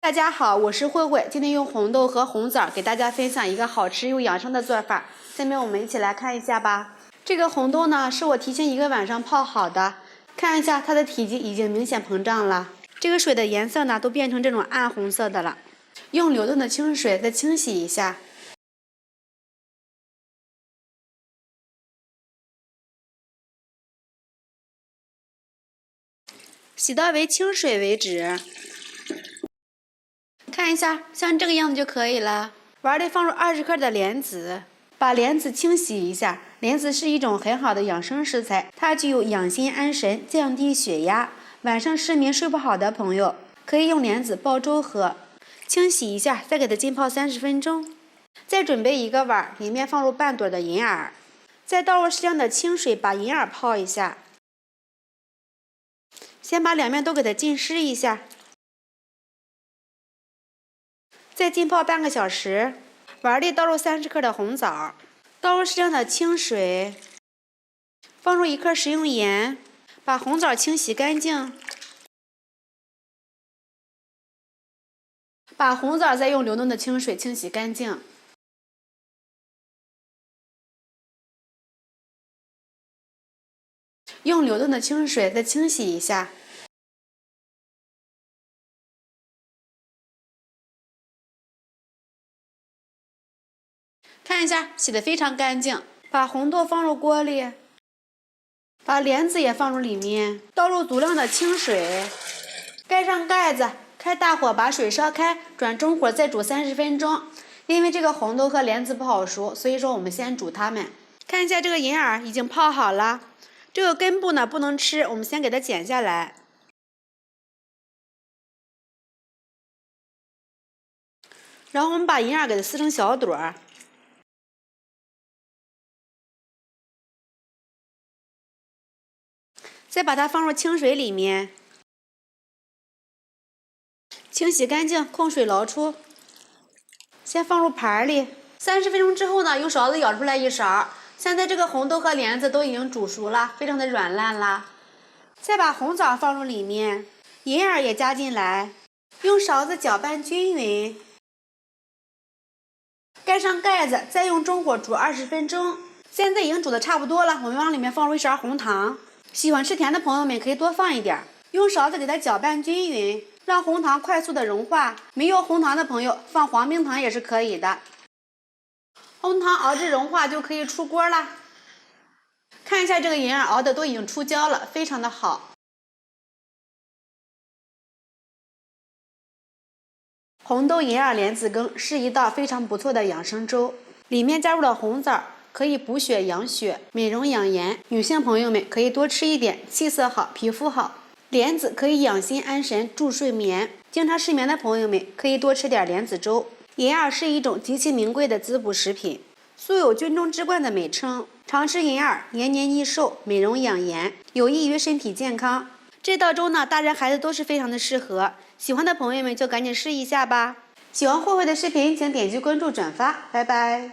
大家好，我是慧慧，今天用红豆和红枣给大家分享一个好吃又养生的做法。下面我们一起来看一下吧。这个红豆呢，是我提前1个晚上泡好的，看一下它的体积已经明显膨胀了，这个水的颜色呢都变成这种暗红色的了。用流动的清水再清洗一下，洗到为清水为止。看一下，像这个样子就可以了。碗里放入20克的莲子，把莲子清洗一下。莲子是一种很好的养生食材，它具有养心安神、降低血压。晚上失眠睡不好的朋友，可以用莲子煲粥喝。清洗一下，再给它浸泡30分钟。再准备一个碗，里面放入半朵的银耳，再倒入适量的清水，把银耳泡一下。先把两面都给它浸湿一下。再浸泡半个小时，碗里倒入30克的红枣，倒入适量的清水，放入1克食用盐，把红枣清洗干净，把红枣再用流动的清水清洗干净，用流动的清水再清洗一下。看一下，洗得非常干净。把红豆放入锅里，把莲子也放入里面，倒入足量的清水，盖上盖子，开大火把水烧开，转中火再煮30分钟。因为这个红豆和莲子不好熟，所以说我们先煮它们。看一下这个银耳已经泡好了，这个根部呢不能吃，我们先给它剪下来。然后我们把银耳给它撕成小朵。再把它放入清水里面，清洗干净，控水捞出。先放入盘里，30分钟之后呢，用勺子舀出来1勺。现在这个红豆和莲子都已经煮熟了，非常的软烂啦。再把红枣放入里面，银耳也加进来，用勺子搅拌均匀，盖上盖子，再用中火煮20分钟。现在已经煮的差不多了，我们往里面放入1勺红糖。喜欢吃甜的朋友们可以多放一点，用勺子给它搅拌均匀，让红糖快速的融化。没有红糖的朋友放黄冰糖也是可以的。红糖熬至融化就可以出锅啦。看一下这个银耳熬的都已经出胶了，非常的好。红豆银耳莲子羹是一道非常不错的养生粥，里面加入了红枣，可以补血养血、美容养颜，女性朋友们可以多吃一点，气色好，皮肤好。莲子可以养心安神、助睡眠，经常失眠的朋友们可以多吃点莲子粥。银耳是一种极其名贵的滋补食品，素有军中之冠的美称。常吃银耳，延年益寿、美容养颜，有益于身体健康。这道粥呢，大人孩子都是非常的适合，喜欢的朋友们就赶紧试一下吧。喜欢慧慧的视频，请点击关注、转发，拜拜。